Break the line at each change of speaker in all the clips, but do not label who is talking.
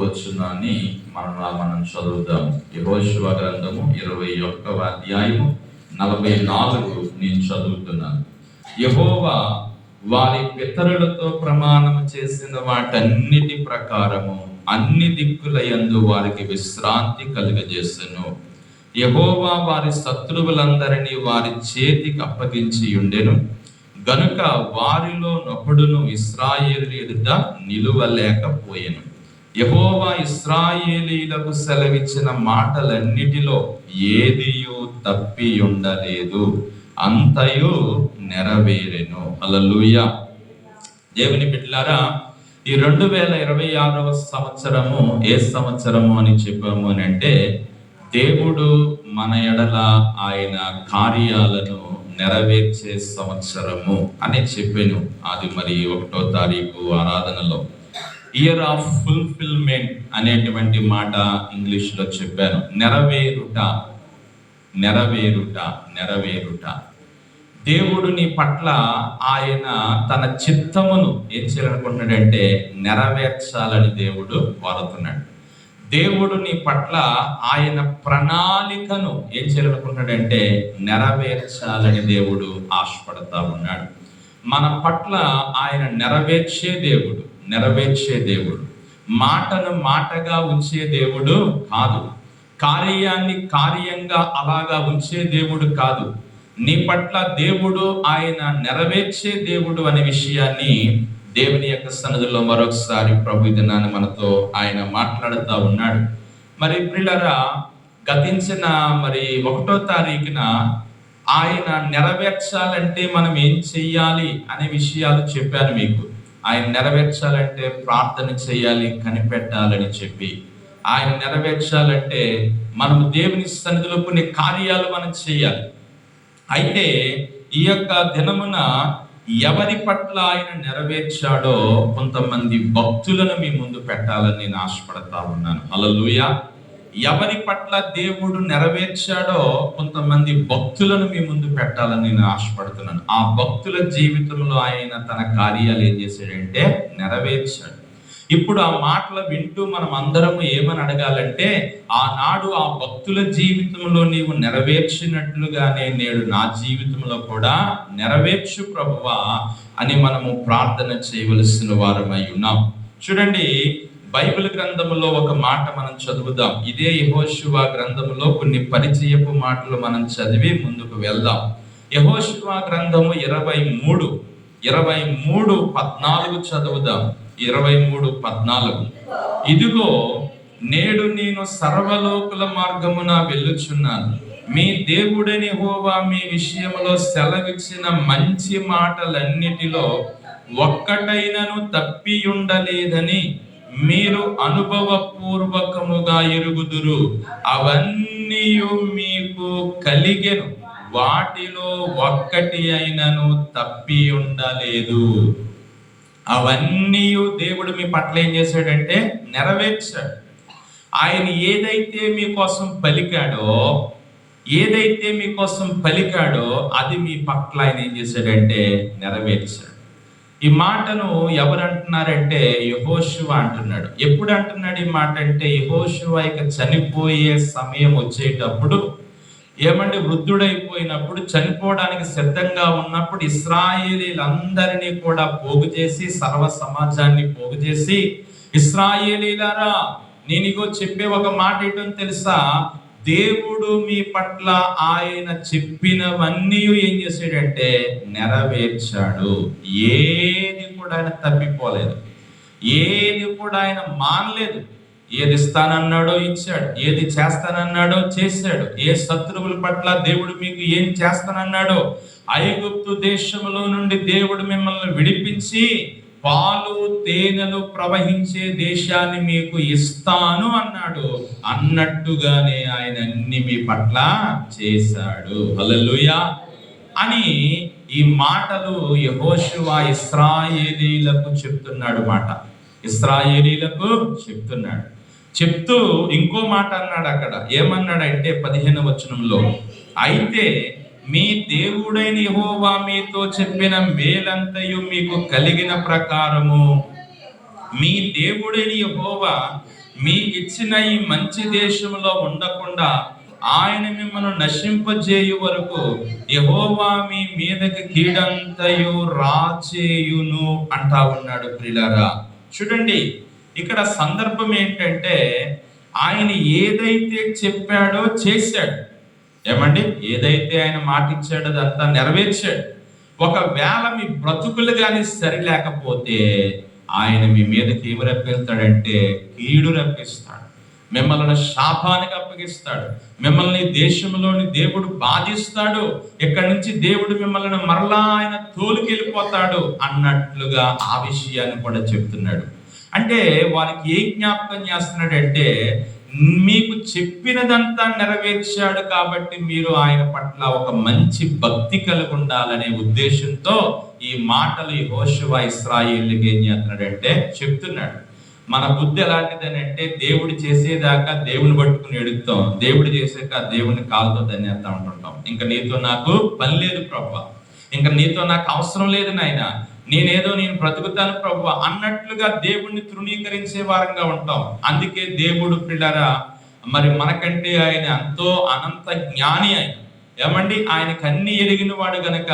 వచనాన్ని మనం చదువుదాం. యెహోషువ గ్రంథము 21వ అధ్యాయము 44 నేను చదువుతున్నాను. యెహోవా వారి పితరులతో ప్రమాణం చేసిన వాటన్నిటి ప్రకారము అన్ని దిక్కుల యందు వారికి విశ్రాంతి కలుగజేసెను. యెహోవా వారి శత్రువులందరినీ వారి చేతికి అప్పగించి ఉండెను గనుక వారిలో నొకడును ఇశ్రాయేలు ఎదుట నిలువలేకపోయెను. యెహోవా ఇశ్రాయేలీలకు సెలవిచ్చిన మాటలన్నిటిలో ఏదియూ తప్పి ఉండలేదు, అంతయు నెరవేరెను. హల్లెలూయా. దేవుని బిడ్డలారా, ఈ 2026వ సంవత్సరము ఏ సంవత్సరము అని చెప్పాము అని అంటే, దేవుడు మన ఎడల ఆయన కార్యాలను నెరవేర్చే సంవత్సరము అని చెప్పాను. అది మరి 1వ తారీఖు ఆరాధనలో ఇయర్ ఆఫ్ ఫుల్ఫిల్మెంట్ అనేటువంటి మాట ఇంగ్లీష్ లో చెప్పాను. నెరవేరుట, నెరవేరుట, నెరవేరుట. దేవుడు నీ పట్ల ఆయన తన చిత్తమును ఏం చేయాలనుకుంటున్నాడంటే నెరవేర్చాలని దేవుడు కోరుతున్నాడు. దేవుడు నీ పట్ల ఆయన ప్రణాళికను ఏం చేయాలనుకుంటున్నాడంటే నెరవేర్చాలని దేవుడు ఆశపడతా ఉన్నాడు. మన పట్ల ఆయన నెరవేర్చే దేవుడు, నెరవేర్చే దేవుడు. మాటను మాటగా ఉంచే దేవుడు కాదు, కార్యాన్ని కార్యంగా అలాగా ఉంచే దేవుడు కాదు. నీ పట్ల దేవుడు ఆయన నెరవేర్చే దేవుడు అనే విషయాన్ని దేవుని యొక్క సన్నిధిలో మరొకసారి ప్రభు దినాన్ని మనతో ఆయన మాట్లాడుతూ ఉన్నాడు. మరి ప్రియులారా, గతించిన మరి 1వ తారీఖున ఆయన నెరవేర్చాలంటే మనం ఏం చెయ్యాలి అనే విషయాలు చెప్పాను మీకు. ఆయన నెరవేర్చాలంటే ప్రార్థన చేయాలి, కనిపెట్టాలని చెప్పి. ఆయన నెరవేర్చాలంటే మనం దేవుని సన్నిధిలో కొన్ని కార్యాలు మనం చేయాలి. అయితే ఈ యొక్క దినమున ఎవరి పట్ల ఆయన నెరవేర్చాడో కొంతమంది భక్తులను మీ ముందు పెట్టాలని నేను ఆశపడతా ఉన్నాను. హల్లెలూయా. ఎవరి పట్ల దేవుడు నెరవేర్చాడో కొంతమంది భక్తులను మీ ముందు పెట్టాలని నేను ఆశపడుతున్నాను. ఆ భక్తుల జీవితంలో ఆయన తన కార్యాలు ఏం చేశాడంటే నెరవేర్చాడు. ఇప్పుడు ఆ మాటలు వింటూ మనం అందరం ఏమని అడగాలంటే, ఆనాడు ఆ భక్తుల జీవితంలో నీవు నెరవేర్చినట్లుగానే నేడు నా జీవితంలో కూడా నెరవేర్చు ప్రభువా అని మనము ప్రార్థన చేయవలసిన వారమై ఉన్నాం. చూడండి, బైబిల్ గ్రంథములో ఒక మాట మనం చదువుదాం. ఇదే యెహోషువ గ్రంథములో కొన్ని పరిచయపు మాటలు మనం చదివి ముందుకు వెళ్దాం. యెహోషువ గ్రంథము 23:14 చదువుదాం. 23:14. ఇదిగో నేడు నేను సర్వలోకుల మార్గమున వెళ్ళుచున్నాను. మీ దేవుడని యెహోవా మీ విషయంలో సెలవిచ్చిన మంచి మాటలన్నిటిలో ఒక్కటైనను తప్పి ఉండలేదని మీరు అనుభవపూర్వకముగా ఎరుగుదురు. అవన్నీ మీకు కలిగెను, వాటిలో ఒక్కటి అయినను తప్పి ఉండలేదు. అవన్నీ దేవుడు మీ పట్ల ఏం చేశాడంటే నెరవేర్చాడు. ఆయన ఏదైతే మీకోసం పలికాడో అది మీ పట్ల ఆయన ఏం చేశాడంటే నెరవేర్చాడు. ఈ మాటను ఎవరు అంటున్నారంటే యెహోషువ అంటున్నాడు. ఎప్పుడు అంటున్నాడు ఈ మాట అంటే, యెహోషువ ఇక చనిపోయే సమయం వచ్చేటప్పుడు, ఏమంటే వృద్ధుడైపోయినప్పుడు, చనిపోవడానికి సిద్ధంగా ఉన్నప్పుడు ఇశ్రాయేలీలందరినీ కూడా పోగు చేసి, సర్వ సమాజాన్ని పోగు చేసి, ఇశ్రాయేలీలారా నేను ఇగో చెప్పే ఒక మాట ఏంటో తెలుసా, దేవుడు మీ పట్ల ఆయన చెప్పినవన్నీ ఏం చేశాడంటే నెరవేర్చాడు. ఏది కూడా ఆయన తప్పిపోలేదు, ఏది కూడా ఆయన మానలేదు. ఏది ఇస్తానన్నాడో ఇచ్చాడు, ఏది చేస్తానన్నాడో చేశాడు. ఏ శత్రువుల పట్ల దేవుడు మీకు ఏం చేస్తానన్నాడో, ఐగుప్తు దేశంలో నుండి దేవుడు మిమ్మల్ని విడిపించి పాలు తేనెలు ప్రవహించే దేశాన్ని మీకు ఇస్తాను అన్నాడు. అన్నట్టుగానే ఆయన అన్ని మీ పట్ల చేశాడు. హల్లెలూయా అని ఈ మాటలు యెహోషువ ఇశ్రాయేలీలకు చెప్తున్నాడు. ఇశ్రాయేలీలకు చెప్తున్నాడు. చెప్తూ ఇంకో మాట అన్నాడు. అక్కడ ఏమన్నాడంటే 15వ వచనంలో, అయితే మీ దేవుడైన యెహోవా మీతో చెప్పిన మేలంతయు మీకు కలిగిన ప్రకారము మీ దేవుడైన యెహోవా మీ ఇచ్చిన ఈ మంచి దేశంలో ఉండకుండా ఆయన మిమ్మల్ని నశింపజేయు వరకు యెహోవా మీ మీదకి కీడంతయు రాచేయును అంటా ఉన్నాడు. ప్రియులారా చూడండి, ఇక్కడ సందర్భం ఏంటంటే ఆయన ఏదైతే చెప్పాడో చేశాడు. ఏమండి, ఏదైతే ఆయన మాట ఇచ్చాడో అదంతా నెరవేర్చాడు. ఒకవేళ మీ బ్రతుకులు కానీ సరి లేకపోతే ఆయన మీ మీదకి ఏమి రప్పిస్తాడంటే కీడు రప్పిస్తాడు, మిమ్మల్ని శాపానికి అప్పగిస్తాడు, మిమ్మల్ని దేశంలోని దేవుడు బాధిస్తాడు, ఇక్కడి నుంచి దేవుడు మిమ్మల్ని మరలా ఆయన తోలుకెళ్ళిపోతాడు అన్నట్లుగా ఆ విషయాన్ని కూడా చెప్తున్నాడు. అంటే వారికి ఏ జ్ఞాపకం చేస్తున్నాడంటే మీకు చెప్పినదంతా నెరవేర్చాడు కాబట్టి మీరు ఆయన పట్ల ఒక మంచి భక్తి కలిగి ఉండాలనే ఉద్దేశంతో ఈ మాటలు యెహోషువ ఇశ్రాయేలుకి ఏం చేస్తున్నాడంటే చెప్తున్నాడు. మన బుద్ధి ఎలాంటిదని అంటే దేవుడు చేసేదాకా దేవుని పట్టుకుని ఎడుగుతాం, దేవుడు చేసాక దేవుని కాలుతో ధన్యత ఉంటుంటాం. ఇంకా నీతో నాకు పని లేదు ప్రభువా, ఇంకా నీతో నాకు అవసరం లేదు నాయన, నేను బ్రతుకుతాను ప్రభువా అన్నట్లుగా దేవుణ్ణి తృణీకరించే వారంగా ఉంటాం. అందుకే దేవుడు పిల్లరా మరి మనకంటే ఆయన ఎంతో అనంత జ్ఞాని. ఆయన ఏమండి, ఆయనకు అన్ని ఎరిగిన వాడు గనక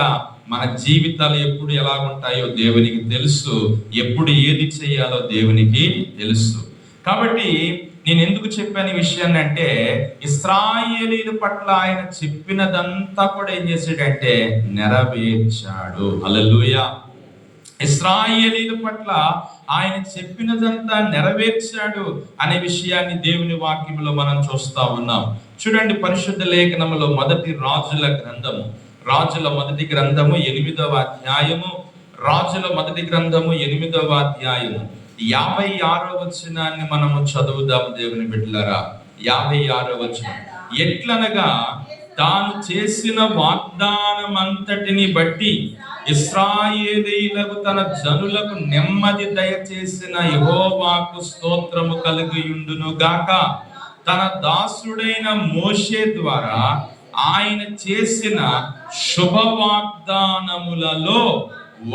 మన జీవితాలు ఎప్పుడు ఎలాగుంటాయో దేవునికి తెలుసు, ఎప్పుడు ఏది చేయాలో దేవునికి తెలుసు. కాబట్టి నేను ఎందుకు చెప్పాను ఈ విషయాన్ని అంటే ఇశ్రాయేలీయుల పట్ల ఆయన చెప్పినదంతా కూడా ఏం చేశాడంటే నెరవేర్చాడు. హల్లెలూయా. ఇశ్రాయేలీయుల పట్ల ఆయన చెప్పినదంతా నెరవేర్చాడు అనే విషయాన్ని దేవుని వాక్యంలో మనం చూస్తా ఉన్నాం. చూడండి, పరిశుద్ధ లేఖనములో రాజుల మొదటి గ్రంథము 8వ అధ్యాయము, రాజుల మొదటి గ్రంథము 8వ అధ్యాయము 56వ వచనాన్ని మనము చదువుదాము. దేవుని బిడ్డలారా, 56వ వచనం, ఎట్లనగా తాను చేసిన వాగ్దానం అంతటిని బట్టి ఇశ్రాయేలీయులకు తన జనులకు నెమ్మది దయచేసిన యెహోవాకు స్తోత్రము కలుగుయుండును గాక. తన దాసుడైన మోషే ద్వారా ఆయన చేసిన శుభ వాగ్దానములలో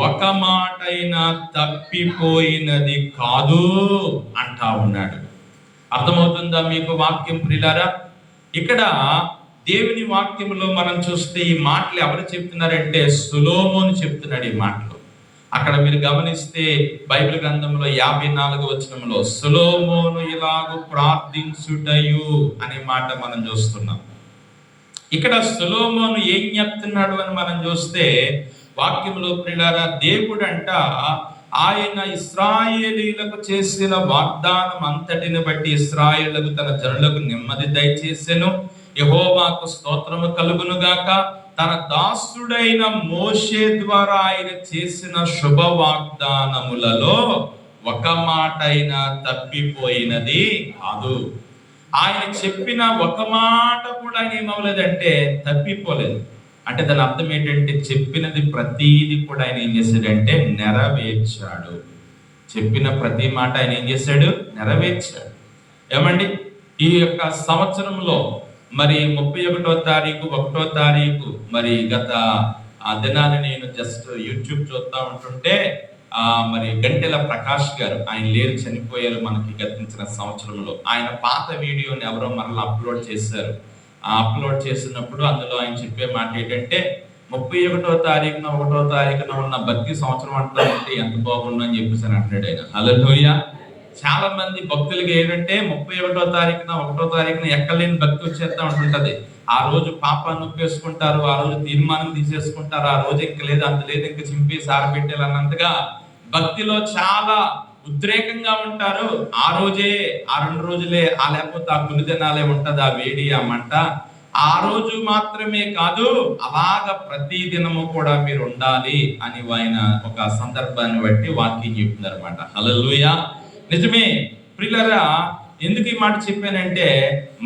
ఒక మాటైనా తప్పిపోయినది కాదు అంటా ఉన్నాడు. అర్థమవుతుందా మీకు వాక్యం ప్రియులారా? ఇక్కడ దేవుని వాక్యంలో మనం చూస్తే ఈ మాటలు ఎవరు చెప్తున్నారంటే సొలొమోను చెప్తున్నాడు ఈ మాటలు. అక్కడ మీరు గమనిస్తే బైబిల్ గ్రంథంలో 54వ వచనంలో సొలొమోను ఇలాగు ప్రార్థించుటయు అనే మాట మనం చూస్తున్నాం. ఇక్కడ సొలొమోను ఏం చెప్తున్నాడు అని మనం చూస్తే వాక్యంలో ప్రియులారా, దేవుడంట ఆయన ఇశ్రాయేలీయులకు చేసిన వాగ్దానం అంతటిని బట్టి ఇశ్రాయేలులకు తన జనులకు నెమ్మది దయచేసెను, యెహోవాకు స్తోత్రము కలుగును గాక. తన దాసుడైన మోషే ద్వారా ఆయన చేసిన శుభ వాగ్దానములలో ఒక మాట అయినా తప్పిపోయినది కాదు. ఆయన చెప్పిన ఒక మాట కూడా ఆయన ఏమవ్వలేదంటే తప్పిపోలేదు. అంటే దాని అర్థం ఏంటంటే చెప్పినది ప్రతీది కూడా ఆయన ఏం చేశాడంటే నెరవేర్చాడు. చెప్పిన ప్రతి మాట ఆయన ఏం చేశాడు? నెరవేర్చాడు. ఏమండి, ఈ యొక్క సంవత్సరంలో మరి 31వ తారీఖు 1వ తారీఖు మరి గత దినాన్ని నేను జస్ట్ యూట్యూబ్ చూస్తూ ఉంటుంటే మరి గంటెల ప్రకాష్ గారు, ఆయన లేరు, చనిపోయారు మనకి గతించిన సంవత్సరంలో. ఆయన పాత వీడియోని ఎవరో మరలా అప్లోడ్ చేశారు. అప్లోడ్ చేసినప్పుడు అందులో ఆయన చెప్పే మాట ఏంటంటే 31వ తారీఖున 1వ తారీఖున ఉన్న భక్తి సంవత్సరం అంతా ఉంటే ఎంత బాగుండు అని చెప్పేసి అంటున్నాడు ఆయన. హల్లెలూయా. చాలా మంది భక్తులకి ఏంటంటే 31వ తారీఖున 1వ తారీఖున ఎక్కలేని భక్తి వచ్చేస్తా ఉంటుంటది. ఆ రోజు పాపాన్ని నొప్పేసుకుంటారు, ఆ రోజు తీర్మానం తీసేసుకుంటారు, ఆ రోజు ఇంక లేదు అంత లేదు ఇంక చింపేసి ఆరబెట్టాలన్నంతగా భక్తిలో చాలా ఉద్రేకంగా ఉంటారు. ఆ రోజే ఆ 2 రోజులే లేకపోతే ఆ గుణదినాలే ఉంటది ఆ వేడి ఆ మంట. ఆ రోజు మాత్రమే కాదు, అలాగ ప్రతి దినము కూడా మీరు ఉండాలి అని ఆయన ఒక సందర్భాన్ని బట్టి వాక్యం చెప్తున్నారు అనమాట. హల్లెలూయా. నిజమే ప్రియులారా, ఎందుకు ఈ మాట చెప్పానంటే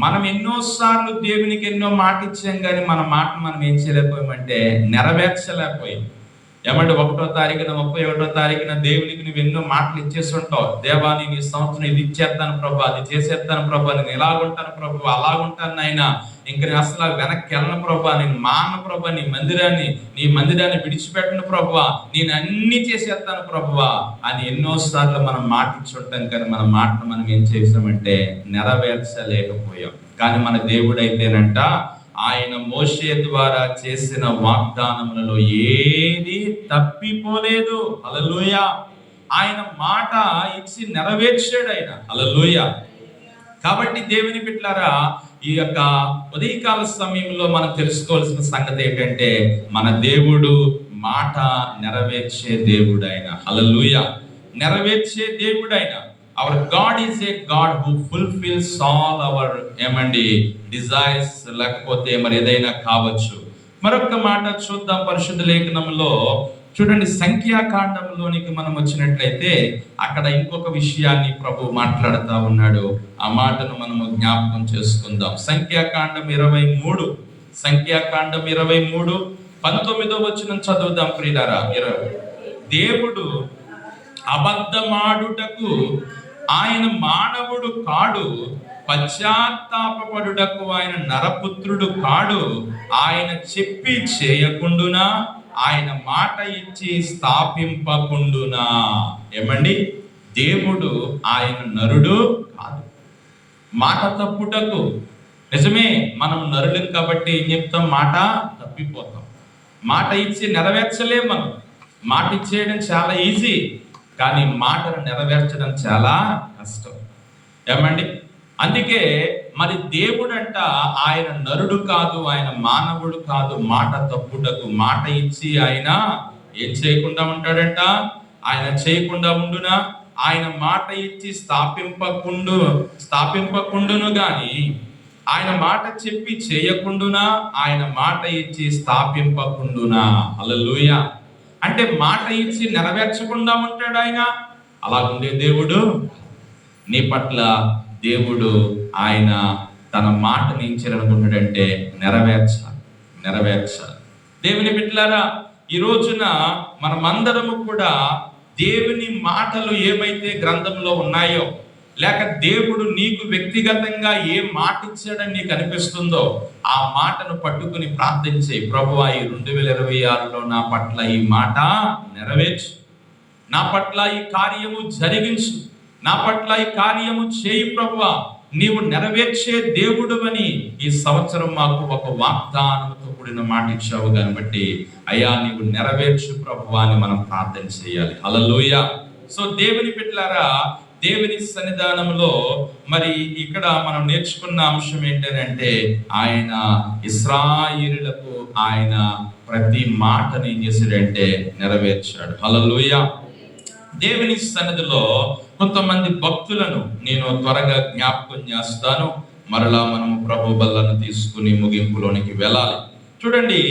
మనం ఎన్నోసార్లు దేవునికి ఎన్నో మాట ఇచ్చాం కానీ మన మాట మనం ఏం చేయలేకపోయామంటే నెరవేర్చలేకపోయాం. ఏమంటే 1వ తారీఖున 31వ తారీఖున దేవునికి నువ్వు ఎన్నో మాటలు ఇచ్చేసి ఉంటావు. దేవా నేను ఈ సంవత్సరం ఇది ఇచ్చేస్తాను ప్రభు, అది చేసేస్తాను ప్రభు, నేను ఇలాగుంటాను ప్రభు, అలాగుంటాను నాయన, ఇంక నేను అసలు వెనక్కి వెళ్ళను ప్రభు, నేను మాన ప్రభు, నీ మందిరాన్ని విడిచిపెట్టను ప్రభు, నేను అన్ని చేసేస్తాను ప్రభు అని ఎన్నోసార్లు మనం మాట ఇచ్చి ఉంటాం. కానీ మన మాటను మనం ఏం చేసామంటే నెరవేర్చలేకపోయాం. కానీ మన దేవుడు అయితేనంట ఆయన మోషే ద్వారా చేసిన వాగ్దానములలో ఏది తప్పిపోలేదు. హల్లెలూయా. ఆయన మాట ఇచ్చి నెరవేర్చాడు ఆయన. హల్లెలూయా. కాబట్టి దేవుని బిడ్డలారా, ఈ యొక్క ఉదయకాల సమయంలో మనం తెలుసుకోవాల్సిన సంగతి ఏంటంటే మన దేవుడు మాట నెరవేర్చే దేవుడు ఆయన. హల్లెలూయా. నెరవేర్చే దేవుడు ఆయన. Hour God is a God who fulfils all our desires, లేకపోతే మరి ఏదైనా కావచ్చు. మరొక మాట చూద్దాం పరిశుద్ధ లేఖనంలో. చూడండి, సంఖ్యాకాండంలోనికి మనం వచ్చినట్లయితే అక్కడ ఇంకొక విషయాన్ని ప్రభు మాట్లాడుతూ ఉన్నాడు. ఆ మాటను మనము జ్ఞాపకం చేసుకుందాం. సంఖ్యాకాండం 23, సంఖ్యాకాండం 23 19వ వచనం చదువుదాం ప్రియులారా. దేవుడు అబద్ధమాడుటకు ఆయన మానవుడు కాడు, పశ్చాత్తాపపడుటకు ఆయన నరపుత్రుడు కాడు, ఆయన చెప్పి చేయకుండునా, ఆయన మాట ఇచ్చి స్థాపింపకుండునా. ఏమండి, దేవుడు ఆయన నరుడు కాదు, మాట తప్పుటకు. నిజమే, మనం నరులం కాబట్టి ఏం చెప్తాం, మాట తప్పిపోతాం. మాట ఇచ్చి నెరవేర్చలేం. మనం మాట ఇచ్చేయడం చాలా ఈజీ, కానీ మాటను నెరవేర్చడం చాలా కష్టం. ఏమండి, అందుకే మరి దేవుడంట ఆయన నరుడు కాదు, ఆయన మానవుడు కాదు, మాట తప్పుటకు. మాట ఇచ్చి ఆయన ఏం చేయకుండా ఉంటాడంట, ఆయన చేయకుండా ఉండునా, ఆయన మాట ఇచ్చి స్థాపింపకుండును గాని ఆయన మాట చెప్పి చేయకుండునా, ఆయన మాట ఇచ్చి స్థాపింపకుండునా. హల్లెలూయా. అంటే మాట ఇచ్చి నెరవేర్చకుండా ఉంటాడు ఆయన. అలాగుండే దేవుడు నీ పట్ల దేవుడు ఆయన తన మాటని ఏం చేయాలనుకుంటాడంటే నెరవేర్చాలి. దేవుని బిడ్డలారా, ఈ రోజున మనమందరము కూడా దేవుని మాటలు ఏమైతే గ్రంథంలో ఉన్నాయో, లేక దేవుడు నీకు వ్యక్తిగతంగా ఏ మాట ఇచ్చాడని నీకు అనిపిస్తుందో ఆ మాటను పట్టుకుని ప్రార్థించే, ప్రభువా ఈ 2026లో నా పట్ల ఈ మాట నెరవేర్చు, నా పట్ల ఈ కార్యము జరిగించు, నా పట్ల ఈ కార్యము చేయి ప్రభువా, నీవు నెరవేర్చే దేవుడు అని ఈ సంవత్సరం మాకు ఒక వాగ్దానంతో కూడిన మాట ఇచ్చావు కాబట్టి అయ్యా నీవు నెరవేర్చు ప్రభువా అని మనం ప్రార్థన చేయాలి. హల్లెలూయా. సో దేవుని బిడ్డలారా, దేవుని సన్నిధానంలో మరి ఇక్కడ మనం నేర్చుకున్న అంశం ఏంటంటే ఆయన ఇశ్రాయేలులకు ఆయన ప్రతి మాటని ఏం చేశాడంటే నెరవేర్చాడు. హల్లెలూయా. దేవుని సన్నిధిలో కొంతమంది భక్తులను నేను త్వరగా జ్ఞాపకం చేస్తాను, మరలా మనము ప్రభు బల్లను తీసుకుని ముగింపులోనికి వెళ్ళాలి. చూడండి,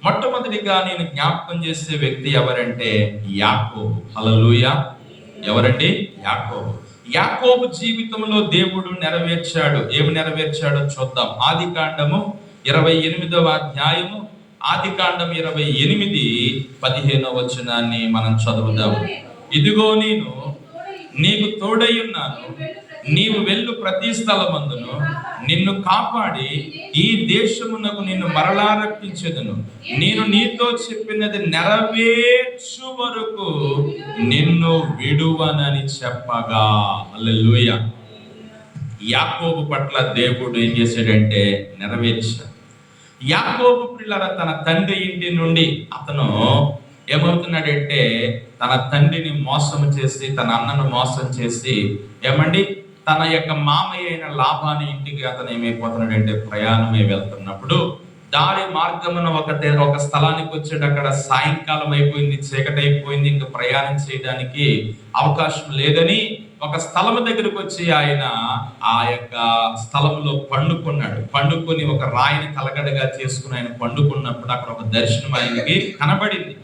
మొట్టమొదటిగా నేను జ్ఞాపకం చేసే వ్యక్తి ఎవరంటే యాకోబు. హల్లెలూయా. ఎవరండి? యాకోబు జీవితంలో దేవుడు నెరవేర్చాడు. ఏమి నెరవేర్చాడో చూద్దాం. ఆదికాండము 28వ అధ్యాయము, ఆదికాండం 28:15 వచనాన్ని మనం చదువుదాం. ఇదిగో నేను నీకు తోడై ఉన్నాను, నీవు వెళ్ళు ప్రతి స్థలమందును నిన్ను కాపాడి ఈ దేశమునకు నిన్ను మరలా రప్పించెదను, నేను నీతో చెప్పినది నెరవేర్చు వరకు నిన్ను విడువనని చెప్పగా. హల్లెలూయా. యాకోబు పట్ల దేవుడు ఏం చేశాడంటే నెరవేర్చాడు. యాకోబు పిల్లల తన తండ్రి ఇంటి నుండి అతను ఏమవుతున్నాడంటే తన తండ్రిని మోసం చేసి, తన అన్నను మోసం చేసి, తన యొక్క మామయ్య అయిన లాబాని ఇంటికి అతను ఏమైపోతున్నాడంటే ప్రయాణమే వెళ్తున్నప్పుడు దారి మార్గమున ఒక స్థలానికి వచ్చాడు. అక్కడ సాయంకాలం అయిపోయింది, చీకటి అయిపోయింది, ఇంకా ప్రయాణం చేయడానికి అవకాశం లేదని ఒక స్థలం దగ్గరకు వచ్చి ఆయన ఆ యొక్క స్థలంలో పండుకొని ఒక రాయిని తలగడగా చేసుకుని ఆయన పండుకున్నప్పుడు అక్కడ ఒక దర్శనం ఆయనకి కనబడింది.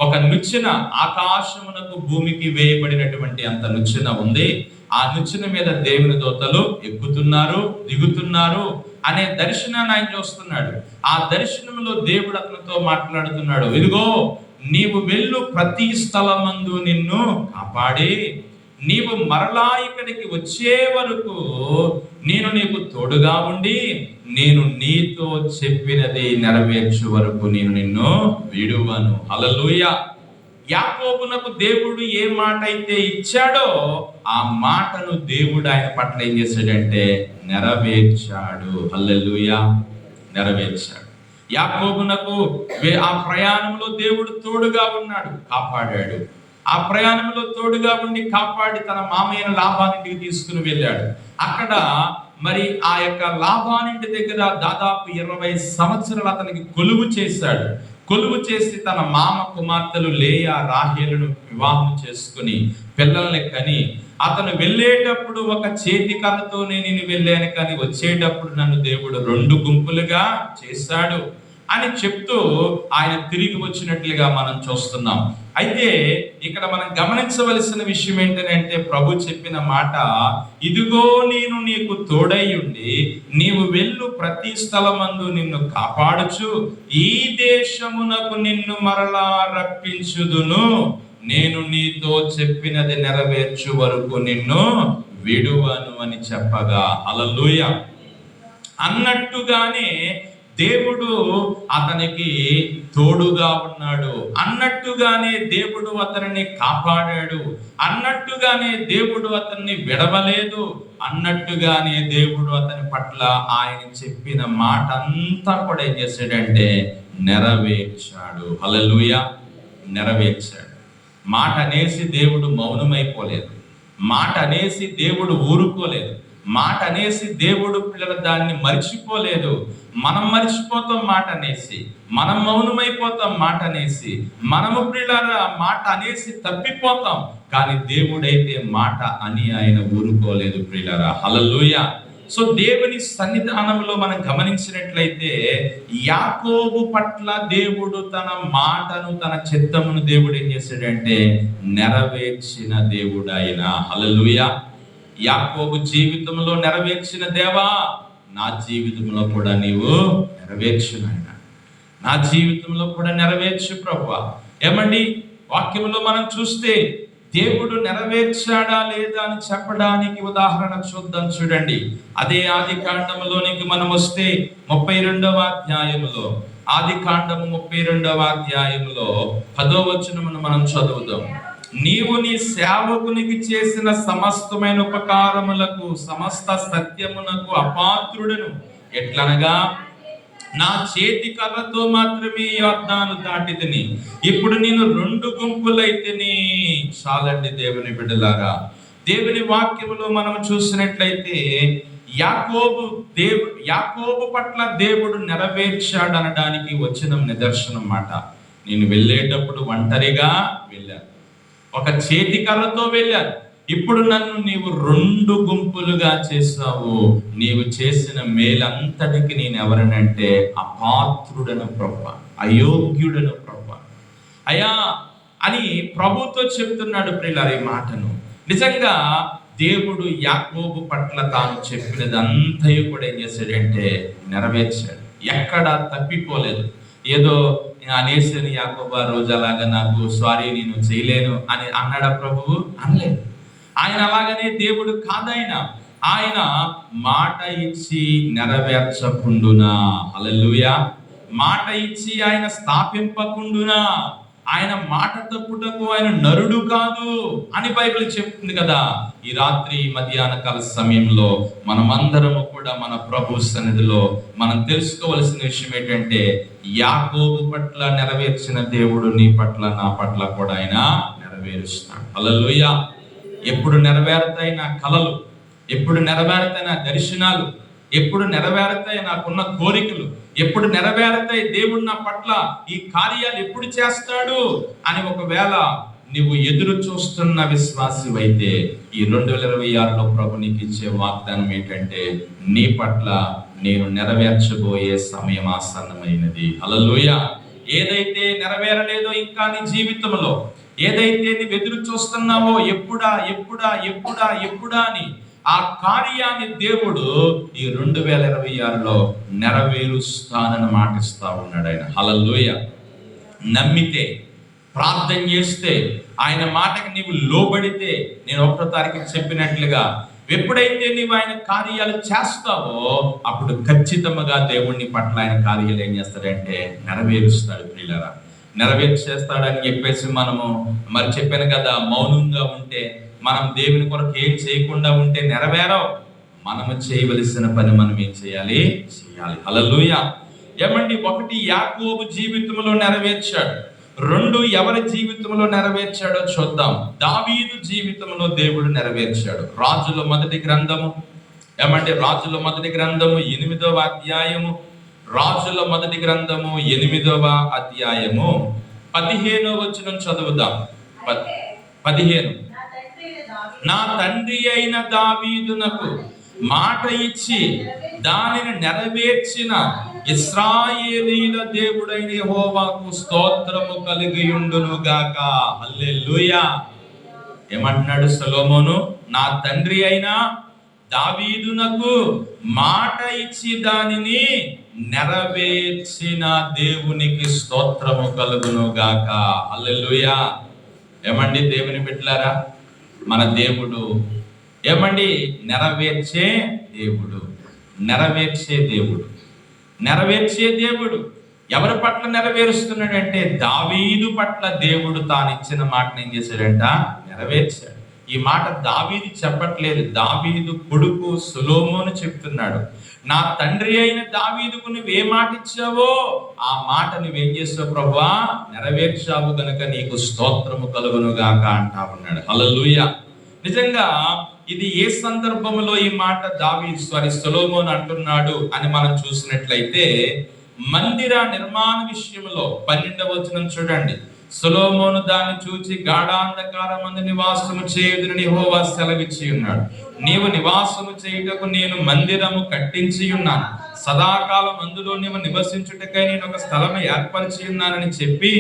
ఒక నుచ్చెన ఆకాశమునకు భూమికి వేయబడినటువంటి అంత నుచ్చెన ఉంది. ఆ నుచ్చెన మీద దేవుని దూతలు ఎక్కుతున్నారు, దిగుతున్నారు అనే దర్శనాన్ని ఆయన చూస్తున్నాడు. ఆ దర్శనంలో దేవుడు అతనితో మాట్లాడుతున్నాడు. ఇదిగో నీవు వెళ్ళు ప్రతి స్థలమందు నిన్ను కాపాడి నీవు మరలా ఇక్కడికి వచ్చే వరకు నేను నీకు తోడుగా ఉండి నేను నీతో చెప్పినది నెరవేర్చు వరకు నేను నిన్ను విడువను. హల్లెలూయా. యాకోబునకు దేవుడు ఏ మాట అయితే ఇచ్చాడో ఆ మాటను దేవుడు ఆయన పట్ల ఏం చేశాడంటే నెరవేర్చాడు. హల్లెలూయా. నెరవేర్చాడు. యాకోబునకు ఆ ప్రయాణంలో దేవుడు తోడుగా ఉన్నాడు, కాపాడాడు. ఆ ప్రయాణంలో తోడుగా ఉండి కాపాడి తన మామయ్యను లాబానింటికి తీసుకుని వెళ్ళాడు. అక్కడ మరి ఆ యొక్క లాబానింటి దగ్గర దాదాపు 20 సంవత్సరాలు అతనికి కొలువు చేశాడు. కొలువు చేసి తన మామ కుమార్తెలు లేయా రాహేలును వివాహం చేసుకుని పిల్లల్ని కని అతను వెళ్ళేటప్పుడు ఒక చేతి కర్రతోనే నేను వెళ్ళాను, కానీ వచ్చేటప్పుడు నన్ను దేవుడు 2 గుంపులుగా చేశాడు అని చెప్తూ ఆయన తిరిగి వచ్చినట్లుగా మనం చూస్తున్నాం. అయితే ఇక్కడ మనం గమనించవలసిన విషయం ఏంటంటే ప్రభు చెప్పిన మాట, ఇదిగో నేను నీకు తోడై ఉండి నీవు వెళ్ళు ప్రతి స్థలమందు నిన్ను కాపాడుచు ఈ దేశమునకు నిన్ను మరలా రప్పించుదును, నేను నీతో చెప్పినది నెరవేర్చు వరకు నిన్ను విడువను అని చెప్పగా, హల్లెలూయా. అన్నట్టుగానే దేవుడు అతనికి తోడుగా ఉన్నాడు, అన్నట్టుగానే దేవుడు అతనిని కాపాడాడు, అన్నట్టుగానే దేవుడు అతన్ని విడవలేదు, అన్నట్టుగానే దేవుడు అతని పట్ల ఆయన చెప్పిన మాట అంతా కూడా ఏం చేశాడంటే నెరవేర్చాడు. హల్లెలూయా. నెరవేర్చాడు. మాట అనేసి దేవుడు మౌనమైపోలేదు, మాట అనేసి దేవుడు ఊరుకోలేదు, మాట అనేసి దేవుడు పిల్లల దాన్ని మర్చిపోలేదు. మనం మర్చిపోతాం మాట అనేసి, మనం మౌనమైపోతాం మాట అనేసి, మనము పిల్లల మాట అనేసి తప్పిపోతాం, కానీ దేవుడైతే మాట అని ఆయన ఊరుకోలేదు ప్రియులారా. హల్లెలూయా. సో దేవుని సన్నిధానంలో మనం గమనించినట్లయితే యాకోబు పట్ల దేవుడు తన మాటను తన చిత్తమును దేవుడు ఏం చేశాడంటే నెరవేర్చిన దేవుడు ఆయన. హల్లెలూయా. యాకోబు జీవితంలో నెరవేర్చిన దేవా, నా జీవితంలో కూడా నీవు నెరవేర్చు నాయన, నా జీవితంలో కూడా నెరవేర్చు ప్రభువా. ఏమండి, వాక్యంలో మనం చూస్తే దేవుడు నెరవేర్చాడా లేదా అని చెప్పడానికి ఉదాహరణ చూద్దాం. చూడండి, అదే ఆది కాండములోనికి మనం వస్తే 32వ అధ్యాయములో, ఆది కాండము 32వ అధ్యాయములో 10వ వచనమును మనం చదువుదాం. నీవు నీ సేవకునికి చేసిన సమస్తమైన ఉపకారములకు సమస్త సత్యమునకు అపాత్రుడను, ఎట్లనగా నా చేతి కర్రతో మాత్రమే యొర్దాను దాటితిని, ఇప్పుడు నేను 2 గుంపులైతిని. చాలండి దేవుని బిడ్డలారా. దేవుని వాక్యములో మనం చూసినట్లయితే యాకోబు పట్ల దేవుడు నెరవేర్చాడు అనడానికి వచ్చిన నిదర్శనం మాట. నేను వెళ్ళేటప్పుడు ఒంటరిగా వెళ్ళాను, ఒక చేతి కర్రతో వెళ్ళాను, ఇప్పుడు నన్ను నీవు 2 గుంపులుగా చేసావు. నీవు చేసిన మేలంతటికి నేను ఎవరనంటే అపాత్రుడను ప్రభువా, అయోగ్యుడను ప్రభువా అయ్యా అని ప్రభుతో చెప్తున్నాడు ప్రియులారా ఈ మాటను. నిజంగా దేవుడు యాకోబు పట్ల తాను చెప్పినదంతయు కూడా ఏం చేశాడంటే నెరవేర్చాడు. ఎక్కడా తప్పిపోలేదు. ఏదో అనేసిన యాకోబు ఆ రోజు అలాగా నాకు సారీ నేను చేయలేను అని అన్నాడా ప్రభువు? అనలేదు. ఆయన అలాగనే దేవుడు కాదాయన, ఆయన మాట ఇచ్చి నెరవేర్చకుండునా. హల్లెలూయా. మాట ఇచ్చి ఆయన స్థాపింపకుండునా. ఆయన మాట తప్పుటకు ఆయన నరుడు కాదు అని బైబిల్ చెప్తుంది కదా. ఈ రాత్రి మధ్యాహ్న కాల సమయంలో మనమందరము కూడా మన ప్రభు సన్నిధిలో మనం తెలుసుకోవలసిన విషయం ఏంటంటే, యాకోబు పట్ల నెరవేర్చిన దేవుడు నీ పట్ల నా పట్ల కూడా ఆయన నెరవేరుస్తాడు. హల్లెలూయా. ఎప్పుడు నెరవేరుతాయి నా కలలు, ఎప్పుడు నెరవేరుతాయి నా దర్శనాలు, ఎప్పుడు నెరవేరుతాయి నాకున్న కోరికలు, ఎప్పుడు నెరవేరుతాయి దేవుడు నా పట్ల ఈ కార్యాలు ఎప్పుడు చేస్తాడు అని ఒకవేళ నువ్వు ఎదురు చూస్తున్న విశ్వాసివైతే ఈ 2026లో ప్రభు నీకు ఇచ్చే వాగ్దానం ఏంటంటే, నీ పట్ల నేను నెరవేర్చబోయే సమయం ఆసన్నమైనది. హల్లెలూయా. ఏదైతే నెరవేరలేదో ఇంకా నీ జీవితంలో, ఏదైతే నువ్వు ఎదురు చూస్తున్నావో ఎప్పుడా ఎప్పుడా ఎప్పుడా ఎప్పుడా అని, ఆ కార్యాన్ని దేవుడు ఈ 2026లో నెరవేరుస్తానని మాటిస్తా ఉన్నాడు ఆయన. హల్లెలూయా. నమ్మితే ప్రార్థన చేస్తే, ఆయన మాటకి నీవు లోబడితే, నేను 1వ తారీఖు చెప్పినట్లుగా ఎప్పుడైతే నీవు ఆయన కార్యాలు చేస్తావో అప్పుడు ఖచ్చితంగా దేవుణ్ణి పట్ల ఆయన కార్యాలు ఏం చేస్తాడంటే నెరవేరుస్తాడు. ప్రియులారా, నెరవేర్చేస్తాడని చెప్పేసి మనము మరి చెప్పాను కదా, మౌనంగా ఉంటే, మనం దేవుని కొరకు ఏం చేయకుండా ఉంటే నెరవేరవు. మనము చేయవలసిన పని మనం ఏం చేయాలి? హల్లెలూయా. ఏమండి, 1 యాకోబు జీవితంలో నెరవేర్చాడు. 2 ఎవరి జీవితంలో నెరవేర్చాడో చూద్దాం. దావీదు జీవితంలో దేవుడు నెరవేర్చాడు. రాజుల మొదటి గ్రంథము 8వ అధ్యాయము, రాజుల మొదటి గ్రంథము 8వ అధ్యాయము 15వ వచనం చదువుదాం. 15. నా తండ్రి అయిన దావీదునకు మాట ఇచ్చి దానిని నెరవేర్చిన ఇశ్రాయేలీల దేవుడైన యెహోవాకు స్తోత్రము కలిగియుండును గాక. హల్లెలూయా. ఏమంటున్నాడు సొలొమోను? నా తండ్రి అయిన దావీదునకు మాట ఇచ్చి దానిని నెరవేర్చిన దేవునికి స్తోత్రము కలుగును గాక. హల్లెలూయా. ఏమండి దేవుని బిడ్డలారా, మన దేవుడు ఏమండి నెరవేర్చే దేవుడు. ఎవరి పట్ల నెరవేరుస్తున్నాడంటే దావీదు పట్ల దేవుడు తాను ఇచ్చిన మాటను ఏం చేశాడంట? నెరవేర్చాడు. ఈ మాట దావీదు చెప్పట్లేదు, దావీదు కొడుకు సొలొమోను చెప్తున్నాడు. నా తండ్రి అయిన దావీదుకు నువ్వే మాట ఇచ్చావో ఆ మాట నువ్వేం చేసావు ప్రభువా? నెరవేర్చావు గనుక నీకు స్తోత్రము కలుగును గాక అంటా ఉన్నాడు. హల్లెలూయా. నిజంగా ఇది ఏ సందర్భంలో ఈ మాట సొలొమోను అంటున్నాడు అని మనం చూసినట్లయితే, మందిర నిర్మాణ విషయంలో 12వ వచనం చూడండి. సొలొమోను దాన్ని చూచి గాఢాంధకారమందు నివాసము చేయుదునని యెహోవా సెలవిచ్చి ఉన్నాడు. నీవు నివాసము చేయుటకు నేను మందిరము కట్టించి ఉన్నాను, సదాకాలం అందులో నీవు నివసించుటకై నేను ఒక స్థలము ఏర్పరిచి ఉన్నానని చెప్పి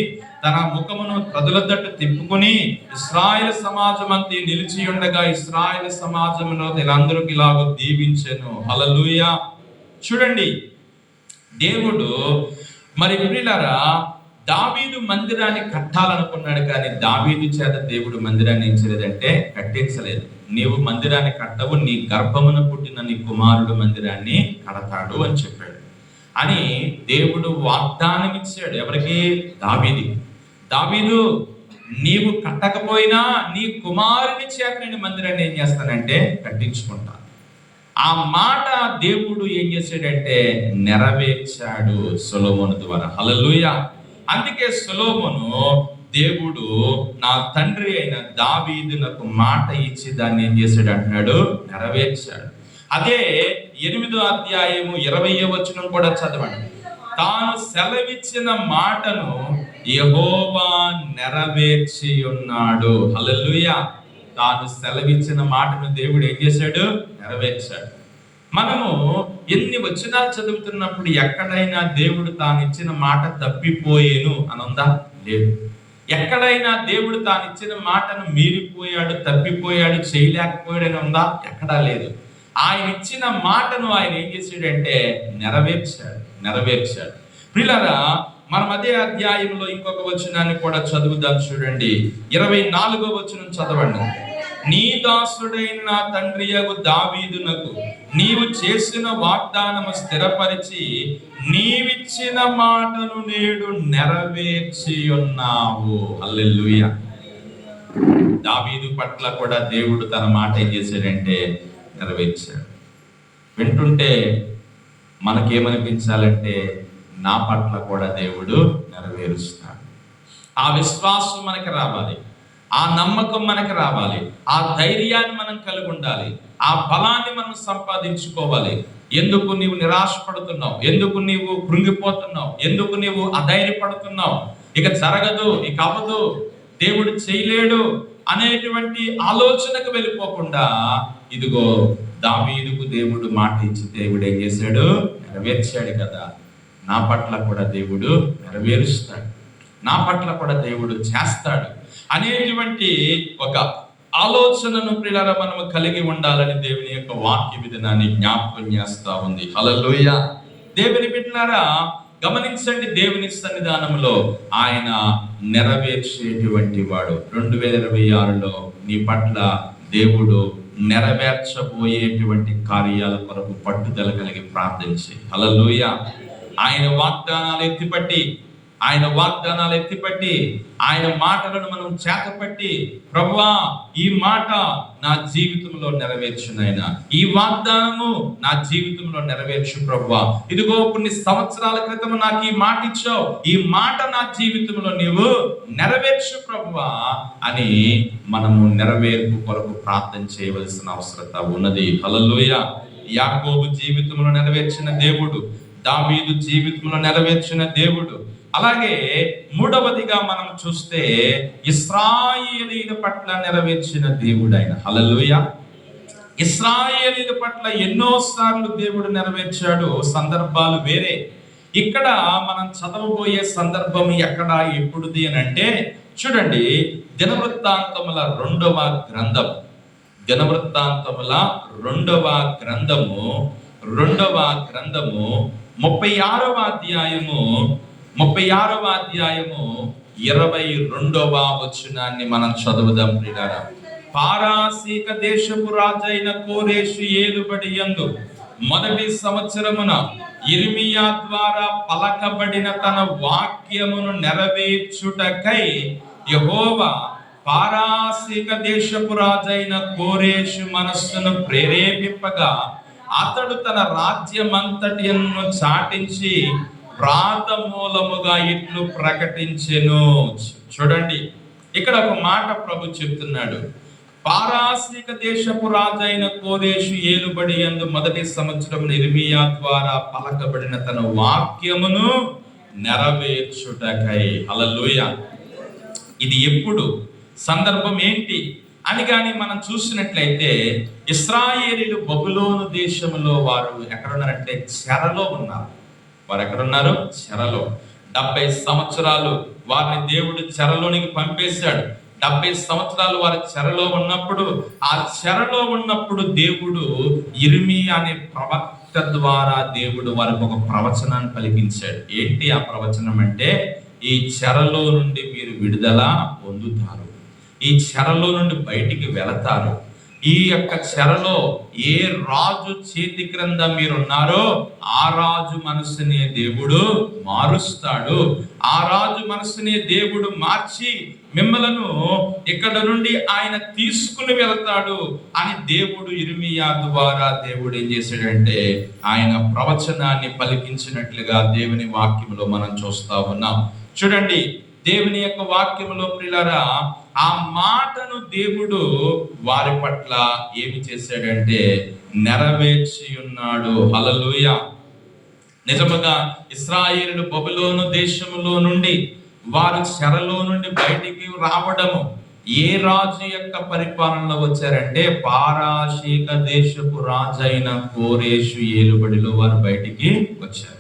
తన ముఖమును ప్రజల తట్టు తిప్పుకుని ఇశ్రాయేలు సమాజం అంతా నిలిచి ఉండగా ఇశ్రాయేలు సమాజంలో వీళ్ళందరికీ ఇలాగ దీవించెను. హల్లెలూయా. చూడండి, దేవుడు మరి ప్రియులారా దావీదు మందిరాన్ని కట్టాలనుకున్నాడు, కానీ దావీదు చేత దేవుడు మందిరాన్ని ఏం చేయలేదంటే కట్టించలేదు. నీవు మందిరాన్ని కట్టవు, నీ గర్భమున పుట్టిన నీ కుమారుడు మందిరాన్ని కడతాడు అని చెప్పాడు అని దేవుడు వాగ్దానం ఇచ్చాడు. ఎవరికి? దావీదు నీవు కట్టకపోయినా నీ కుమారుని చేత నేను మందిరాన్ని ఏం చేస్తానంటే కట్టించుకుంటాను. ఆ మాట దేవుడు ఏం చేశాడంటే నెరవేర్చాడు సొలొమోను ద్వారా. హల్లెలూయా. అందుకే సొలొమోను దేవుడు నా తండ్రి అయిన దావీదునకు మాట ఇచ్చి దాన్ని ఏం చేశాడు అంటున్నాడు? నెరవేర్చాడు. అదే 8వ అధ్యాయము 20వ వచనం కూడా చదవండి. తాను సెలవిచ్చిన మాటను యెహోవా నెరవేర్చి ఉన్నాడు. హల్లెలూయా. తాను సెలవిచ్చిన మాటను దేవుడు ఏం చేశాడు? నెరవేర్చాడు. మనము ఎన్ని వచనాలు చదువుతున్నప్పుడు ఎక్కడైనా దేవుడు తాను ఇచ్చిన మాట తప్పిపోయేను అని ఉందా? లేదు. ఎక్కడైనా దేవుడు తాను ఇచ్చిన మాటను మీరిపోయాడు, తప్పిపోయాడు, చేయలేకపోయాడు అని ఉందా? ఎక్కడా లేదు. ఆయన ఇచ్చిన మాటను ఆయన ఏం చేశాడంటే నెరవేర్చాడు. ప్రియులారా, మనం అదే అధ్యాయంలో ఇంకొక వచనాన్ని కూడా చదువుదాం. చూడండి, 24వ వచనం చదవండి. నీ దాసుడైన నా తండ్రియగు దావీదునకు నీవు చేసిన వాగ్దానము స్థిరపరిచి నీవిచ్చిన మాటను నేడు నెరవేర్చి ఉన్నావు. హల్లెలూయా. దావీదు పట్ల కూడా దేవుడు తన మాట ఏం చేశాడంటే నెరవేర్చాడు. వింటుంటే మనకేమనిపించాలంటే నా పట్ల కూడా దేవుడు నెరవేరుస్తాడు. ఆ విశ్వాసం మనకి రావాలి, ఆ నమ్మకం మనకి రావాలి, ఆ ధైర్యాన్ని మనం కలిగి ఉండాలి, ఆ బలాన్ని మనం సంపాదించుకోవాలి. ఎందుకు నీవు నిరాశపడుతున్నావు? ఎందుకు నీవు కృంగిపోతున్నావు? ఎందుకు నీవు అధైర్యపడుతున్నావు? ఇక జరగదు, ఇక అవ్వదు, దేవుడు చేయలేడు అనేటువంటి ఆలోచనకు వెళ్ళిపోకుండా, ఇదిగో దావీదుకు దేవుడు మాట ఇచ్చి దేవుడు ఏం చేశాడు? నెరవేర్చాడు కదా. నా పట్ల కూడా దేవుడు నెరవేరుస్తాడు, నా పట్ల కూడా దేవుడు చేస్తాడు అనేటువంటి ఒక ఆలోచనను ప్రియులారా మనము కలిగి ఉండాలని దేవుని యొక్క వాక్య విధానాన్ని జ్ఞాపకం చేస్తా ఉంది. హల్లెలూయా. దేవుని బిడ్డలారా, గమనించండి, దేవుని సన్నిధానంలో ఆయన నెరవేర్చేటువంటి వాడు. 2026లో నీ పట్ల దేవుడు నెరవేర్చబోయేటువంటి కార్యాల కొరకు పట్టుదల కలిగి ప్రార్థించి, హల్లెలూయా. ఆయన వాగ్దానాలు ఎత్తిపట్టి ఆయన మాటలను మనం చేతపట్టి, ప్రభువా ఈ మాట నా జీవితంలో నెరవేర్చునైనా, ఈ వాగ్దానము నా జీవితంలో నెరవేర్చు ప్రభువా. ఇదిగో కొన్ని సంవత్సరాల క్రితం నాకు ఈ మాట ఇచ్చావు, ఈ మాట నా జీవితంలో నీవు నెరవేర్చు ప్రభువా అని మనము నెరవేర్పు కొరకు ప్రార్థన చేయవలసిన అవసరత ఉన్నది. హల్లెలూయా. యాకోబు జీవితంలో నెరవేర్చిన దేవుడు, దావీదు జీవితంలో నెరవేర్చిన దేవుడు. అలాగే మూడవదిగా మనం చూస్తే ఇశ్రాయేలీయుల పట్ల నెరవేర్చిన దేవుడు ఆయన. హల్లెలూయా. ఇశ్రాయేలీయుల పట్ల ఎన్నోసార్లు దేవుడు నెరవేర్చాడు. సందర్భాలు వేరే. ఇక్కడ మనం చదవబోయే సందర్భం ఎక్కడ, ఎప్పుడుది అని అంటే, చూడండి, దినవృత్తాంతముల రెండవ గ్రంథము 36వ అధ్యాయము 22వ వచనాన్ని మనం చదువుదాం ప్రియులారా. పారాసీక దేశపు రాజైన కోరేషు ఏలుబడి యందు మొదటి సంవత్సరమున యిర్మీయా ద్వారా పలకబడిన తన వాక్యమును నెరవేర్చుటకై యెహోవా పారాసీక దేశపు రాజైన కోరేషు మనస్సును ప్రేరేపింపగా అతడు తన రాజ్యమంతటిను చాటించి వ్రాత మూలముగా ఇట్లు ప్రకటించెను. చూడండి, ఇక్కడ ఒక మాట ప్రభు చెప్తున్నాడు. పారాసీక దేశపు రాజైన కోరేషు ఏలుబడి యందు మొదటి సంవత్సరం యిర్మీయా ద్వారా పలకబడిన తన వాక్యమును నెరవేర్చుటకై. హల్లెలూయా. ఇది ఎప్పుడు, సందర్భం ఏంటి అని కానీ మనం చూసినట్లయితే, ఇశ్రాయేలీయులు బబులోను దేశంలో వారు ఎక్కడున్నారంటే చెరలో ఉన్నారు. వారు ఎక్కడున్నారు? చెరలో. 70 సంవత్సరాలు వారిని దేవుడు చెరలోనికి పంపేశాడు. 70 సంవత్సరాలు వారి చెరలో ఉన్నప్పుడు దేవుడు యిర్మీయా అనే ప్రవక్త ద్వారా దేవుడు వారికి ఒక ప్రవచనాన్ని పలికించాడు. ఏంటి ఆ ప్రవచనం అంటే, ఈ చెరలో నుండి మీరు విడుదల పొందుతారు, ఈ చెరలో నుండి బయటికి వెళతారు. ఈ యొక్క చెరలో ఏ రాజు చేతి క్రింద మీరున్నారో ఆ రాజు మనసుని దేవుడు మారుస్తాడు. ఆ రాజు మనసుని దేవుడు మార్చి మిమ్మలను ఇక్కడ నుండి ఆయన తీసుకుని వెళతాడు అని దేవుడు యిర్మీయా ద్వారా దేవుడు ఏం చేశాడంటే ఆయన ప్రవచనాన్ని పలికించినట్లుగా దేవుని వాక్యంలో మనం చూస్తా ఉన్నాం. చూడండి, దేవుని యొక్క వాక్యంలో ప్రియులారా, ఆ మాటను దేవుడు వారి పట్ల ఏమి చేశాడంటే నెరవేర్చి ఉన్నాడు. హల్లెలూయా. నిజముగా ఇశ్రాయేలు బబులోను దేశములో నుండి వారు చెరలో నుండి బయటికి రావడము ఏ రాజు యొక్క పరిపాలనలో వచ్చారంటే పారాసీక దేశపు రాజైన కోరేషు ఏలుబడిలో వారు బయటికి వచ్చారు.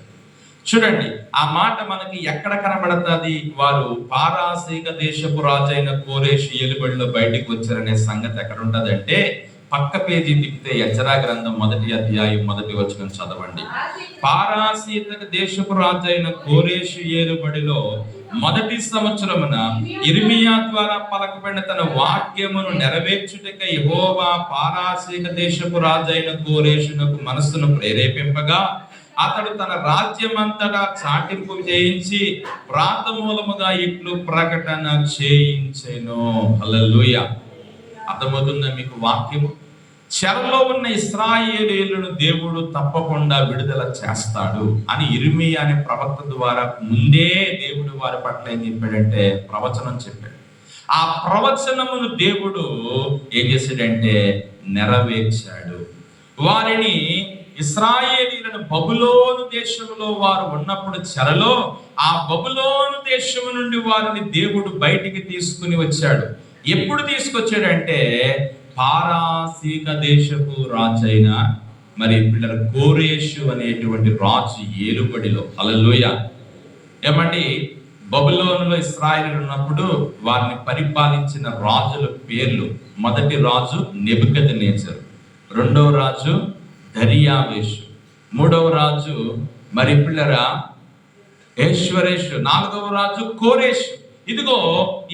చూడండి, ఆ మాట మనకి ఎక్కడ కనబడుతుంది? వారు పారాసీక దేశపు రాజైన కోరేషు ఏలుబడిలో బయటికి వచ్చారనే సంగతి ఎక్కడ ఉంటది అంటే, పక్క పేజీ తిప్పితే ఎజ్రా గ్రంథం 1వ అధ్యాయం 1వ వచనం చదవండి. పారాసీక దేశపు రాజైన కోరేషు ఏలుబడిలో మొదటి సంవత్సరమున యిర్మీయా ద్వారా పలకబడిన తన వాక్యమును నెరవేర్చుటకై యెహోవా పారాసీక దేశపు రాజైన కోరేషునకు మనస్సును ప్రేరేపింపగా అతడు తన రాజ్యమంతటా చాటింపు చేయించి వ్రాత మూలముగా ఇట్లు ప్రకటన చేయించెను. హల్లెలూయా. అర్థమవుతుందా మీకు వాక్యము? చెరలో ఉన్న ఇశ్రాయేలీయులను దేవుడు తప్పకుండా విడుదల చేస్తాడు అని యిర్మీయా అనే ప్రవక్త ద్వారా ముందే దేవుడు వారి పట్ల ఏం చెప్పాడంటే ప్రవచనం చెప్పాడు. ఆ ప్రవచనమును దేవుడు ఏం చేశాడంటే నెరవేర్చాడు. వారిని ఇశ్రాయేలీయులను బబులోను దేశంలో వారు ఉన్నప్పుడు చెరలో, ఆ బబులోను దేశము నుండి వారిని దేవుడు బయటికి తీసుకుని వచ్చాడు. ఎప్పుడు తీసుకొచ్చాడంటే పారాసీక దేశపు రాజైన మరి పిల్లల కోరేషు అనేటువంటి రాజు ఏలుబడిలో. హల్లెలూయా. ఏమండి, బబులోనులో ఇశ్రాయేలీయులు ఉన్నప్పుడు వారిని పరిపాలించిన రాజుల పేర్లు: మొదటి రాజు నెబుకద్నెజరు, రెండవ రాజు దర్యావేషు, మూడవ రాజు మరి పిల్లరా ఈశ్వరేషు, 4వ రాజు కోరేషు. ఇదిగో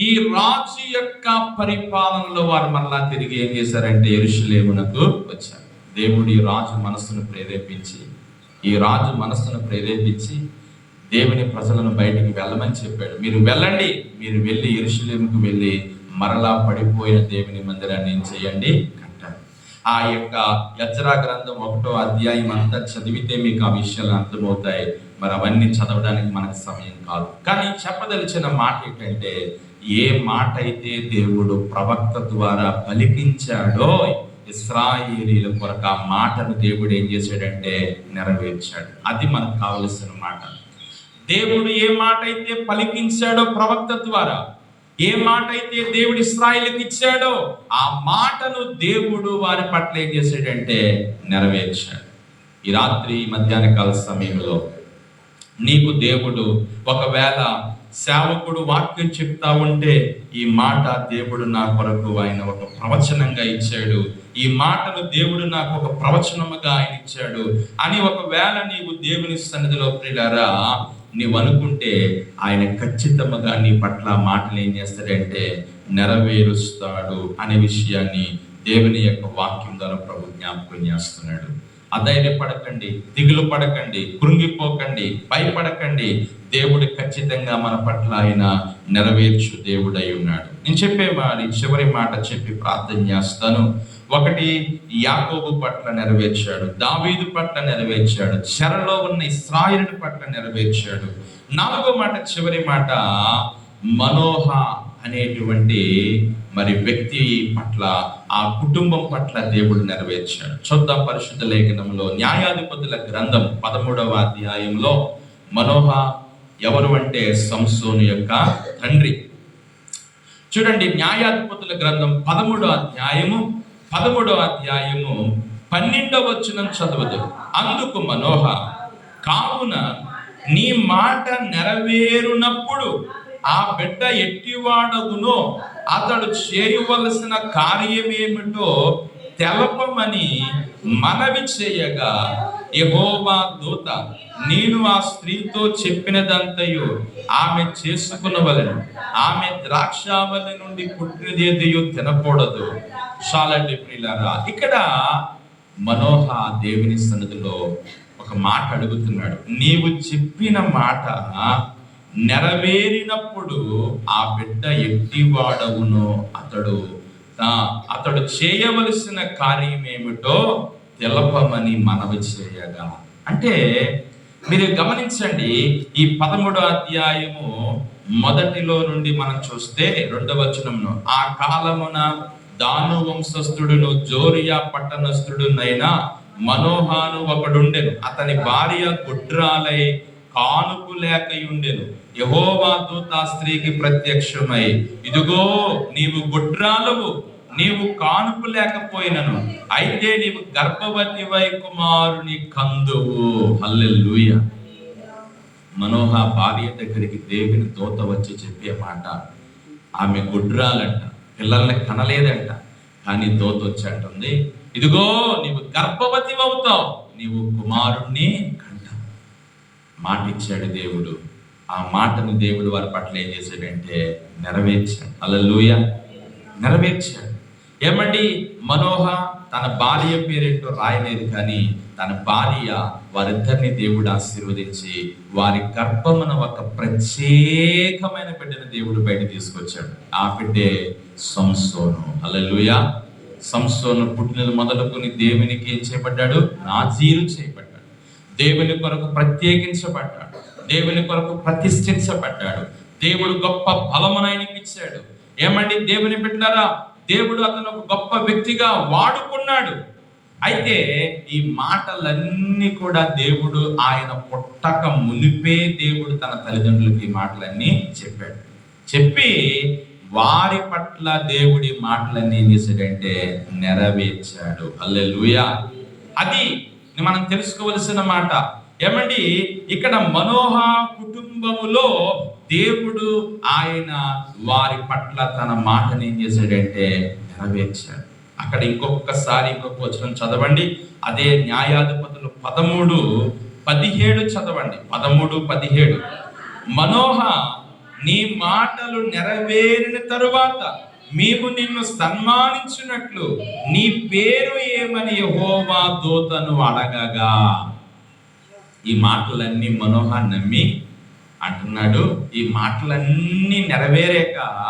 ఈ రాజు యొక్క పరిపాలనలో వారు మరలా తిరిగి ఏం చేశారంటే యెరూషలేమునకు వచ్చారు. దేవుడు ఈ రాజు మనస్సును ప్రేరేపించి దేవుని ప్రజలను బయటికి వెళ్ళమని చెప్పాడు. మీరు వెళ్ళండి, మీరు వెళ్ళి యెరూషలేముకు వెళ్ళి మరలా పడిపోయిన దేవుని మందిరాన్ని ఏం చేయండి, కట్టండి. ఆ యొక్క యెజ్రా గ్రంథం 1వ అధ్యాయం అంతా చదివితే మీకు ఆ విషయాలు అర్థమవుతాయి. మరి అవన్నీ చదవడానికి మనకు సమయం కాదు. కానీ చెప్పదలిచిన మాట ఏంటంటే, ఏ మాట అయితే దేవుడు ప్రవక్త ద్వారా పలికించాడో ఇశ్రాయేలీల కొరకు ఆ మాటను దేవుడు ఏం చేశాడంటే నెరవేర్చాడు. అది మనకు కావలసిన మాట. దేవుడు ఏ మాట అయితే పలికించాడో ప్రవక్త ద్వారా, ఏ మాట అయితే దేవుడు ఇశ్రాయేలుకి ఇచ్చాడో ఆ మాటను దేవుడు వారి పట్ల ఏం చేశాడంటే నెరవేర్చాడు. ఈ రాత్రి మధ్యాహ్న కాల సమయంలో నీకు దేవుడు ఒకవేళ సేవకుడు వాక్యం చెప్తా ఉంటే, ఈ మాట దేవుడు నా కొరకు ఆయన ఒక ప్రవచనంగా ఇచ్చాడు, ఈ మాటను దేవుడు నాకు ఒక ప్రవచనముగా ఆయన ఇచ్చాడు అని ఒకవేళ నీవు దేవుని సన్నిధిలో ప్రియులారా నీవు అనుకుంటే, ఆయన ఖచ్చితంగా నీ పట్ల మాటలు ఏం చేస్తాడంటే నెరవేరుస్తాడు అనే విషయాన్ని దేవుని యొక్క వాక్యం ద్వారా ప్రభు జ్ఞాపకం చేస్తున్నాడు. అధైర్యపడకండి, దిగులు పడకండి, కృంగిపోకండి, భయపడకండి. దేవుడు ఖచ్చితంగా మన పట్ల ఆయన నెరవేర్చు దేవుడై ఉన్నాడు. నేను చెప్పే చివరి మాట చెప్పి ప్రార్థన చేస్తాను. ఒకటి, యాకోబు పట్ల నెరవేర్చాడు, దావీదు పట్ల నెరవేర్చాడు, చెరలో ఉన్న ఇశ్రాయేలు పట్ల నెరవేర్చాడు. 4వ మాట, చివరి మాట, మనోహ అనేటువంటి మరి వ్యక్తి పట్ల, ఆ కుటుంబం పట్ల దేవుడు నెరవేర్చాడు. చూద్దాం పరిశుద్ధ లేఖనంలో న్యాయాధిపతుల గ్రంథం 13వ అధ్యాయంలో మనోహ ఎవరు అంటే సంసోను యొక్క తండ్రి. చూడండి, న్యాయాధిపతుల గ్రంథం 13వ అధ్యాయము 12వ వచనం చదవదు. అందుకు మనోహ, కావున నీ మాట నెరవేరునప్పుడు ఆ బిడ్డ ఎట్టివాడగునో అతడు చేయవలసిన కార్యమేమిటో తెలపమని మనవి చేయగా, యెహోవా దూత, నేను ఆ స్త్రీతో చెప్పినదంతయు ఆమె చేసుకునవలెను, ఆమె ద్రాక్షావళి నుండి పుట్టినదేదియో తినకూడదు. చాలండి ప్రియులారా, ఇక్కడ మనోహ దేవుని సన్నిధిలో ఒక మాట అడుగుతున్నాడు. నీవు చెప్పిన మాట నెరవేరినప్పుడు ఆ బిడ్డ ఎట్టివాడవునో అతడు చేయవలసిన కార్యం ఏమిటో తెలపమని మనవి చేయగా. అంటే మీరు గమనించండి, ఈ 13వ అధ్యాయము మొదటిలో నుండి మనం చూస్తే 2వ వచనంలో, ఆ కాలమున దాను వంశస్థుడును జోరియా పట్టణస్థుడునైన మనోహాను ఒకడుండెను. అతని భార్య గుడ్రాలై కానుపు లేకయుండెను. యెహోవా దూత ఆ స్త్రీకి ప్రత్యక్షమై, ఇదిగో నీవు గుడ్రాలవు, నీవు కానుపు లేకపోయినను, అయితే నీవు గర్భవతివై కుమారుని కందువు. హల్లెలూయా. మనోహ భార్య దగ్గరికి దేవుని దూత వచ్చి చెప్పే మాట, ఆమె గుడ్రాలంట, పిల్లల్ని కనలేదంట. కానీ దూత వచ్చి అంటుంది, ఇదిగో నీవు గర్భవతి అవుతావు, నీవు కుమారుణ్ణి కంటావు. మాట ఇచ్చాడు దేవుడు. ఆ మాటను దేవుడు వారి పట్ల ఏం చేశాడంటే నెరవేర్చాడు. హల్లెలూయా, నెరవేర్చాడు. ఏమండి, మనోహ తన భార్య పేరేంటో రాయలేదు, కానీ తన భార్య వారిద్దరిని దేవుడు ఆశీర్వదించి వారి గర్భమున ఒక ప్రత్యేకమైన బిడ్డను దేవుడు బయట తీసుకొచ్చాడు. ఆ బిడ్డే సంసోను. హల్లెలూయా. సంసోను పుట్టినది మొదలుకొని దేవునికి ఏం చేయబడ్డాడు? నాజీరు చేయబడ్డాడు. దేవుని కొరకు ప్రత్యేకించబడ్డాడు, దేవుని కొరకు ప్రతిష్ఠించబడ్డాడు. దేవుడు గొప్ప బలమును ఆయనకి ఇచ్చాడు. ఏమండి దేవుని బిడ్డలారా, దేవుడు అతను ఒక గొప్ప వ్యక్తిగా వాడుకున్నాడు. అయితే ఈ మాటలన్నీ కూడా దేవుడు ఆయన పుట్టక మునిపే దేవుడు తన తల్లిదండ్రులకి ఈ మాటలన్నీ చెప్పాడు. చెప్పి వారి పట్ల దేవుడి మాటలన్నీ ఏం చేశాడంటే నెరవేర్చాడు. హల్లెలూయా. అది మనం తెలుసుకోవలసిన మాట. ఏమండి, ఇక్కడ మనోహ కుటుంబములో దేవుడు ఆయన వారి పట్ల తన మాటని ఏం చేశాడంటే నెరవేర్చాడు. అక్కడ ఇంకొక వచనం చదవండి. అదే న్యాయాధిపతులు 13:17 చదవండి. 13:17. మనోహ, నీ మాటలు నెరవేరిన తరువాత మేము నిన్ను సన్మానించినట్లు నీ పేరు ఏమని యెహోవా దూతను అడగగా. ఈ మాటలన్నీ మనోహ నమ్మి అంటున్నాడు, ఈ మాటలన్నీ నెరవేరాక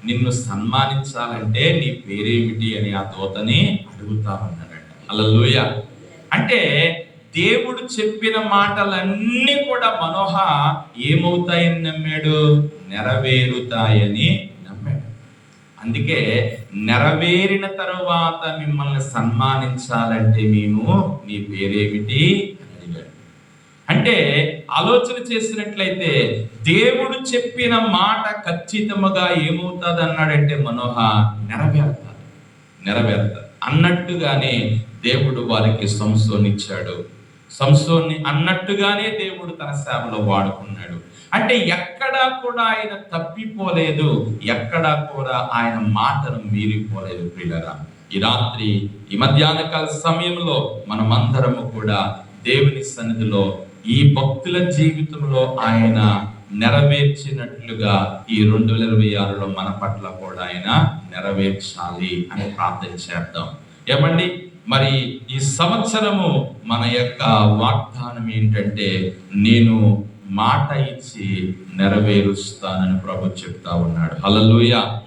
నిన్ను సన్మానించాలంటే నీ పేరేమిటి అని ఆ దూతని అడుగుతా ఉన్నాడంట. హల్లెలూయా. అంటే దేవుడు చెప్పిన మాటలన్నీ కూడా మనోహ ఏమవుతాయని నమ్మాడు? నెరవేరుతాయని నమ్మాడు. అందుకే నెరవేరిన తరువాత మిమ్మల్ని సన్మానించాలంటే మేము నీ పేరేమిటి అడిగాడు. అంటే ఆలోచన చేసినట్లయితే దేవుడు చెప్పిన మాట ఖచ్చితంగా ఏమవుతుంది అన్నాడంటే మనోహ నెరవేరుతాది అన్నట్టుగానే దేవుడు వారికి సంసోన్ని ఇచ్చాడు. సంసోన్ని అన్నట్టుగానే దేవుడు తన సేవలో వాడుకున్నాడు. అంటే ఎక్కడా కూడా ఆయన తప్పిపోలేదు, ఎక్కడా కూడా ఆయన మాటను మీరిపోలేదు. ప్రియులారా, ఈ రాత్రి ఈ మధ్యాహ్న కాల సమయంలో మనమందరము కూడా దేవుని సన్నిధిలో ఈ భక్తుల జీవితంలో ఆయన నెరవేర్చినట్లుగా ఈ 2026లో మన పట్ల కూడా ఆయన నెరవేర్చాలి అని ప్రార్థన చేద్దాం. ఏమండి, మరి ఈ సంవత్సరము మన యొక్క వాగ్దానం ఏంటంటే, నేను మాట ఇచ్చి నెరవేరుస్తానని ప్రభు చెప్తా ఉన్నాడు. హల్లెలూయా.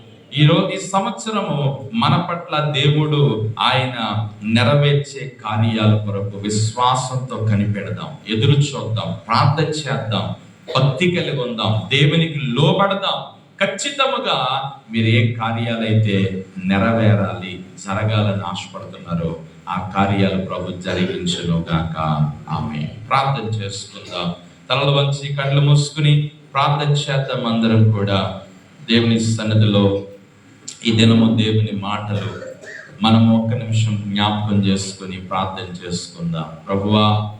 ఈ సంవత్సరము మన పట్ల దేవుడు ఆయన నెరవేర్చే కార్యాల కొరకు విశ్వాసంతో కనిపెడదాం, ఎదురు చూద్దాం, ప్రార్థన చేద్దాం, భక్తి కలిగి ఉందాం, దేవునికి లోబడదాం. ఖచ్చితముగా మీరు ఏ కార్యాలైతే నెరవేరాలి, జరగాలని ఆశపడుతున్నారో ఆ కార్యాలు ప్రభు జరిగించును గాక. ఆమేన్. ప్రార్థన చేసుకుందాం. తలలు వంచి కళ్ళు మూసుకుని ప్రార్థన చేద్దాం. అందరం కూడా దేవుని సన్నిధిలో ఈ దినము దేవుని మాటలు మనం ఒక్క నిమిషం జ్ఞాపకం చేసుకుని ప్రార్థన చేసుకుందాం. ప్రభువా,